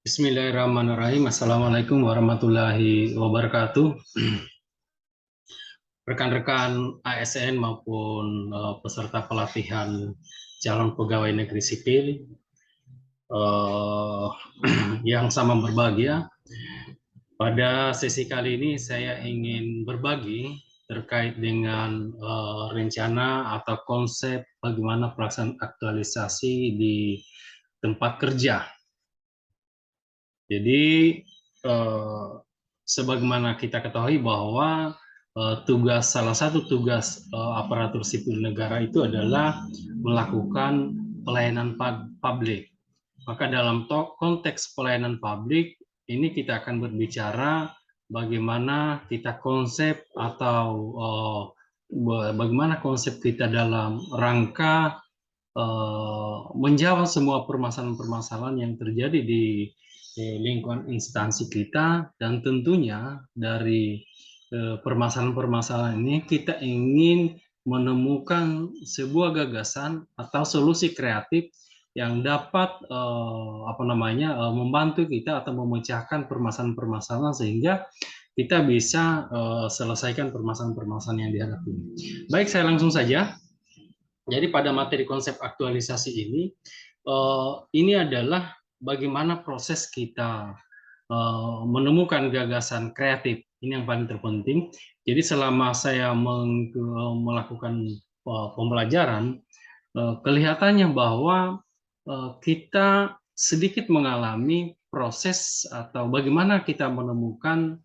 Bismillahirrahmanirrahim. Assalamualaikum warahmatullahi wabarakatuh. Rekan-rekan ASN maupun peserta pelatihan calon pegawai negeri sipil eh, yang sama berbahagia. Pada sesi kali ini saya ingin berbagi terkait dengan rencana atau konsep bagaimana pelaksanaan aktualisasi di tempat kerja. Jadi sebagaimana kita ketahui bahwa salah satu tugas aparatur sipil negara itu adalah melakukan pelayanan publik. Maka dalam konteks pelayanan publik ini kita akan berbicara bagaimana kita konsep atau bagaimana konsep kita dalam rangka menjawab semua permasalahan-permasalahan yang terjadi di lingkungan instansi kita, dan tentunya dari permasalahan-permasalahan ini kita ingin menemukan sebuah gagasan atau solusi kreatif yang dapat membantu kita atau memecahkan permasalahan-permasalahan sehingga kita bisa selesaikan permasalahan-permasalahan yang dihadapi. Baik, saya langsung saja. Jadi pada materi konsep aktualisasi ini adalah bagaimana proses kita menemukan gagasan kreatif. Ini yang paling terpenting. Jadi selama saya melakukan pembelajaran, kelihatannya bahwa kita sedikit mengalami proses atau bagaimana kita menemukan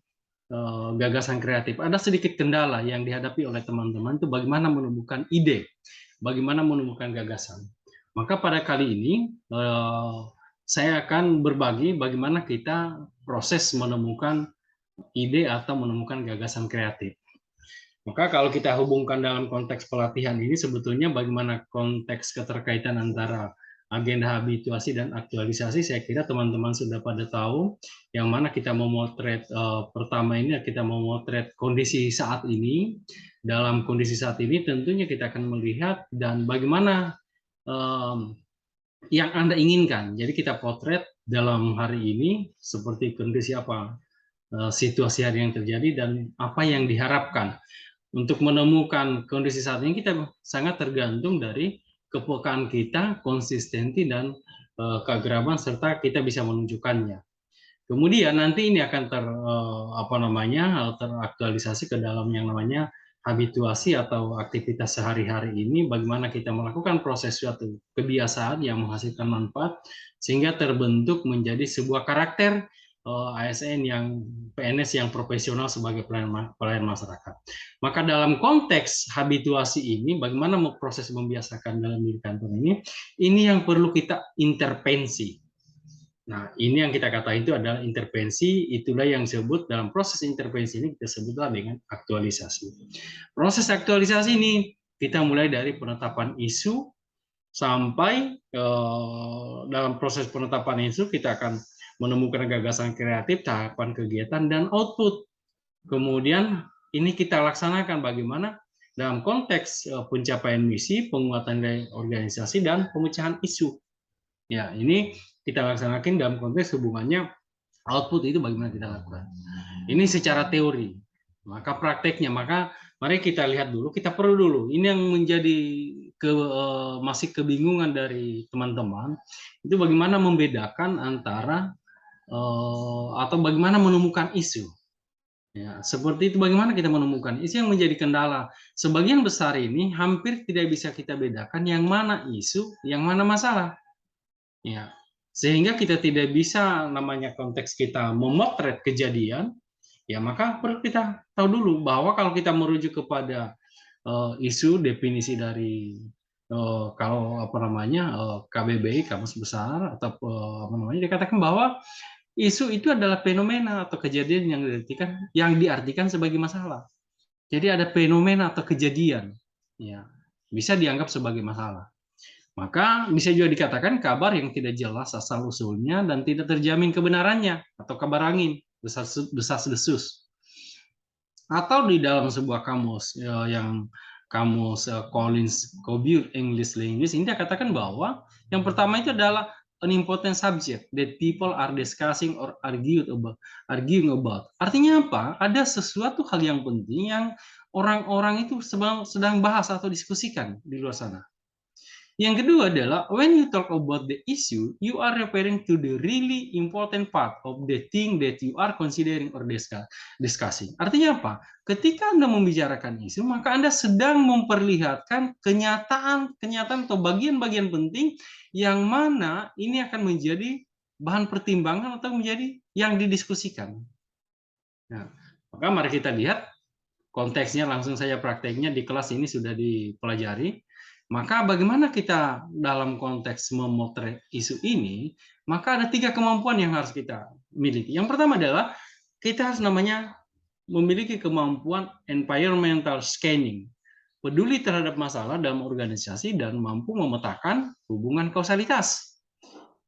gagasan kreatif. Ada sedikit kendala yang dihadapi oleh teman-teman itu bagaimana menemukan ide, bagaimana menemukan gagasan. Maka pada kali ini saya akan berbagi bagaimana kita proses menemukan ide atau menemukan gagasan kreatif. Maka kalau kita hubungkan dalam konteks pelatihan ini sebetulnya bagaimana konteks keterkaitan antara agenda habituasi dan aktualisasi, saya kira teman-teman sudah pada tahu, yang mana kita memotret pertama ini kita memotret kondisi saat ini. Dalam kondisi saat ini tentunya kita akan melihat dan bagaimana yang Anda inginkan. Jadi kita potret dalam hari ini seperti kondisi apa situasi hari yang terjadi dan apa yang diharapkan. Untuk menemukan kondisi saat ini kita sangat tergantung dari kepekaan kita, konsistensi dan keagraban serta kita bisa menunjukkannya. Kemudian nanti ini akan teraktualisasi ke dalam yang namanya habituasi atau aktivitas sehari-hari ini, bagaimana kita melakukan proses suatu kebiasaan yang menghasilkan manfaat sehingga terbentuk menjadi sebuah karakter ASN yang PNS yang profesional sebagai pelayan masyarakat. Maka dalam konteks habituasi ini, bagaimana proses membiasakan dalam diri kantor ini yang perlu kita intervensi. Nah, ini yang kita katakan itu adalah intervensi, itulah yang disebut dalam proses intervensi ini kita sebutlah dengan aktualisasi. Proses aktualisasi ini kita mulai dari penetapan isu sampai dalam proses penetapan isu kita akan menemukan gagasan kreatif, tahapan kegiatan, dan output. Kemudian ini kita laksanakan bagaimana dalam konteks pencapaian misi, penguatan dari organisasi, dan pemecahan isu. Ya, ini kita laksanakan dalam konteks hubungannya output itu bagaimana kita lakukan. Ini secara teori. Maka prakteknya, mari kita lihat dulu, kita perlu dulu. Ini yang menjadi masih kebingungan dari teman-teman, itu bagaimana membedakan antara atau bagaimana menemukan isu. Ya, seperti itu bagaimana kita menemukan isu yang menjadi kendala. Sebagian besar ini hampir tidak bisa kita bedakan yang mana isu, yang mana masalah. Ya, sehingga kita tidak bisa namanya konteks kita memotret kejadian, ya maka perlu kita tahu dulu bahwa kalau kita merujuk kepada isu definisi dari kalau KBBI Kamus Besar atau dikatakan bahwa isu itu adalah fenomena atau kejadian yang diartikan sebagai masalah. Jadi ada fenomena atau kejadian, ya bisa dianggap sebagai masalah. Maka bisa juga dikatakan kabar yang tidak jelas asal-usulnya dan tidak terjamin kebenarannya atau kabar angin, desas-desus. Atau di dalam sebuah kamus yang kamus Collins Cobure English Language ini dikatakan bahwa yang pertama itu adalah an important subject that people are discussing or arguing about. Artinya apa? Ada sesuatu hal yang penting yang orang-orang itu sedang bahas atau diskusikan di luar sana. Yang kedua adalah when you talk about the issue, you are referring to the really important part of the thing that you are considering or discussing. Artinya apa? Ketika Anda membicarakan isu, maka Anda sedang memperlihatkan kenyataan atau bagian-bagian penting yang mana ini akan menjadi bahan pertimbangan atau menjadi yang didiskusikan. Nah, maka mari kita lihat konteksnya, langsung saya prakteknya di kelas ini sudah dipelajari. Maka bagaimana kita dalam konteks memotret isu ini, maka ada 3 kemampuan yang harus kita miliki. Yang pertama adalah kita harus memiliki kemampuan environmental scanning, peduli terhadap masalah dalam organisasi dan mampu memetakan hubungan kausalitas.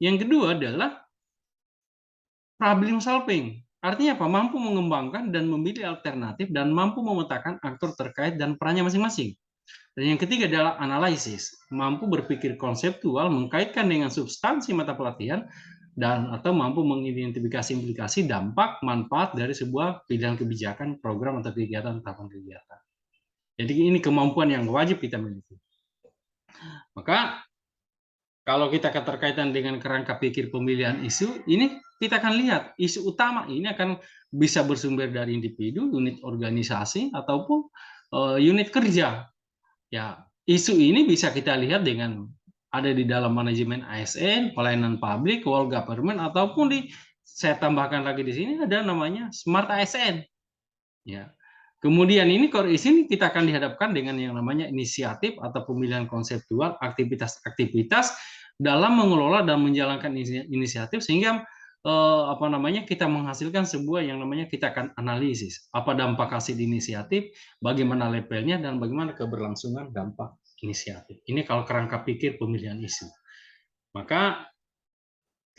Yang kedua adalah problem solving. Artinya apa? Mampu mengembangkan dan memilih alternatif dan mampu memetakan aktor terkait dan perannya masing-masing. Dan yang ketiga adalah analisis, mampu berpikir konseptual, mengkaitkan dengan substansi mata pelatihan, dan atau mampu mengidentifikasi implikasi dampak manfaat dari sebuah pilihan kebijakan, program atau kegiatan tahapan kegiatan. Jadi ini kemampuan yang wajib kita miliki. Maka kalau kita keterkaitan dengan kerangka pikir pemilihan isu, ini kita akan lihat isu utama ini akan bisa bersumber dari individu, unit organisasi, ataupun unit kerja. Ya, isu ini bisa kita lihat dengan ada di dalam manajemen ASN, pelayanan publik, world government, ataupun saya tambahkan lagi di sini ada namanya smart ASN. Ya. Kemudian ini core isu ini kita akan dihadapkan dengan yang namanya inisiatif atau pemilihan konseptual, aktivitas-aktivitas dalam mengelola dan menjalankan inisiatif sehingga kita menghasilkan sebuah yang namanya kita akan analisis apa dampak hasil inisiatif, bagaimana levelnya dan bagaimana keberlangsungan dampak inisiatif. Ini kalau kerangka pikir pemilihan isu. Maka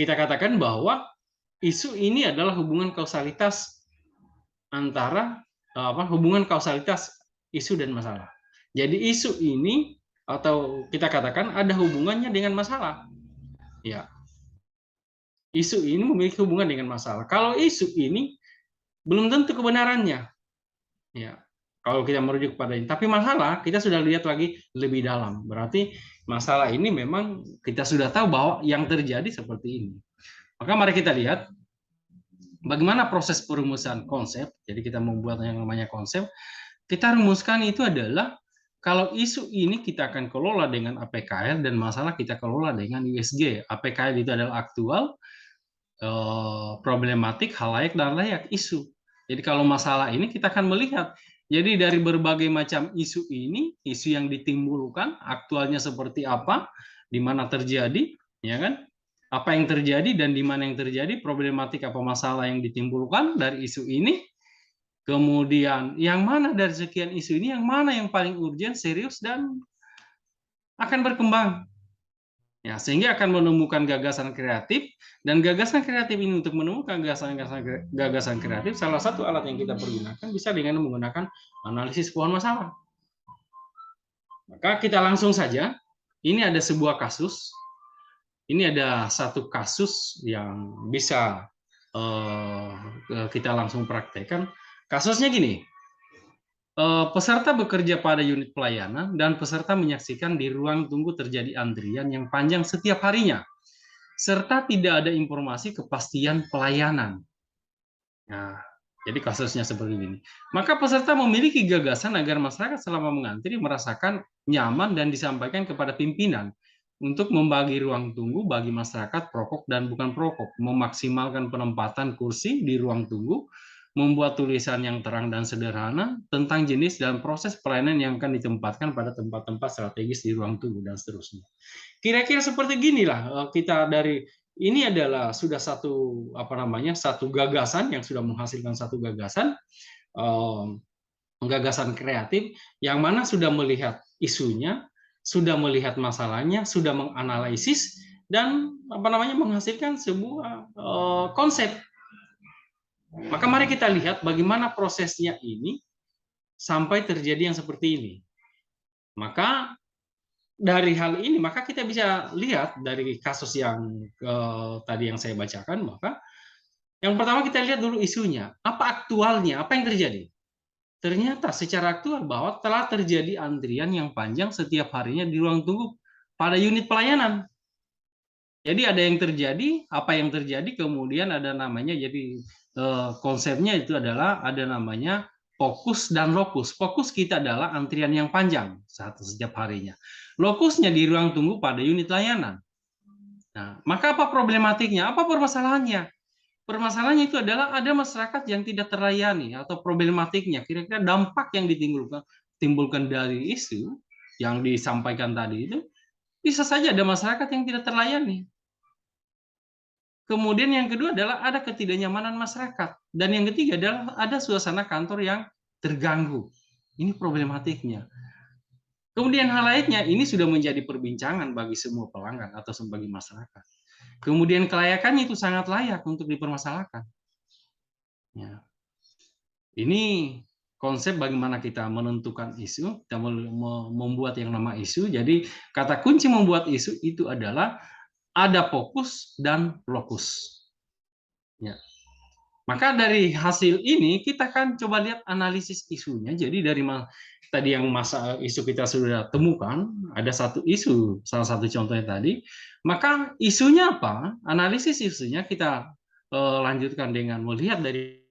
kita katakan bahwa isu ini adalah hubungan kausalitas antara hubungan kausalitas isu dan masalah. Jadi isu ini atau kita katakan ada hubungannya dengan masalah. Ya. Isu ini memiliki hubungan dengan masalah. Kalau isu ini belum tentu kebenarannya. Ya. Kalau kita merujuk pada ini, tapi masalah kita sudah lihat lagi lebih dalam. Berarti masalah ini memang kita sudah tahu bahwa yang terjadi seperti ini. Maka mari kita lihat bagaimana proses perumusan konsep. Jadi kita membuat yang namanya konsep. Kita rumuskan itu adalah kalau isu ini kita akan kelola dengan APKL dan masalah kita kelola dengan USG. APKL itu adalah aktual, problematik, halayak, dan layak isu. Jadi kalau masalah ini kita akan melihat. Jadi dari berbagai macam isu ini, isu yang ditimbulkan, aktualnya seperti apa, di mana terjadi, ya kan? Apa yang terjadi dan di mana yang terjadi, problematik apa masalah yang ditimbulkan dari isu ini. Kemudian yang mana dari sekian isu ini, yang mana yang paling urgent, serius, dan akan berkembang. Ya, sehingga akan menemukan gagasan kreatif, dan gagasan kreatif ini untuk menemukan gagasan kreatif, salah satu alat yang kita pergunakan bisa dengan menggunakan analisis pohon masalah. Maka kita langsung saja, ini ada sebuah kasus, ini ada satu kasus yang bisa kita langsung praktekkan. Kasusnya gini, peserta bekerja pada unit pelayanan dan peserta menyaksikan di ruang tunggu terjadi antrian yang panjang setiap harinya, serta tidak ada informasi kepastian pelayanan. Nah, jadi kasusnya seperti ini. Maka peserta memiliki gagasan agar masyarakat selama mengantri merasakan nyaman dan disampaikan kepada pimpinan untuk membagi ruang tunggu bagi masyarakat perokok dan bukan perokok, memaksimalkan penempatan kursi di ruang tunggu, membuat tulisan yang terang dan sederhana tentang jenis dan proses pelayanan yang akan ditempatkan pada tempat-tempat strategis di ruang tunggu dan seterusnya. Kira-kira seperti ginilah kita dari ini adalah sudah satu satu gagasan yang sudah menghasilkan satu gagasan kreatif yang mana sudah melihat isunya, sudah melihat masalahnya, sudah menganalisis dan menghasilkan sebuah konsep. Maka mari kita lihat bagaimana prosesnya ini sampai terjadi yang seperti ini. Maka dari hal ini maka kita bisa lihat dari kasus yang tadi yang saya bacakan, maka yang pertama kita lihat dulu isunya, apa aktualnya, apa yang terjadi. Ternyata secara aktual bahwa telah terjadi antrian yang panjang setiap harinya di ruang tunggu pada unit pelayanan. Jadi ada yang terjadi, apa yang terjadi, kemudian ada namanya, jadi konsepnya itu adalah ada namanya fokus dan lokus. Fokus kita adalah antrian yang panjang setiap harinya. Lokusnya di ruang tunggu pada unit layanan. Nah, maka apa problematiknya? Apa permasalahannya? Permasalahannya itu adalah ada masyarakat yang tidak terlayani atau problematiknya. Kira-kira dampak yang ditimbulkan dari isu yang disampaikan tadi itu bisa saja ada masyarakat yang tidak terlayani. Kemudian yang kedua adalah ada ketidaknyamanan masyarakat. Dan yang ketiga adalah ada suasana kantor yang terganggu. Ini problematiknya. Kemudian hal lainnya, ini sudah menjadi perbincangan bagi semua pelanggan atau sebagai masyarakat. Kemudian kelayakannya itu sangat layak untuk dipermasalahkan. Ya. Ini konsep bagaimana kita menentukan isu, kita membuat yang nama isu. Jadi kata kunci membuat isu itu adalah ada fokus dan lokus. Ya. Maka dari hasil ini kita kan coba lihat analisis isunya. Jadi dari tadi yang masa isu kita sudah temukan, ada satu isu, salah satu contohnya tadi. Maka isunya apa? Analisis isunya kita lanjutkan dengan melihat dari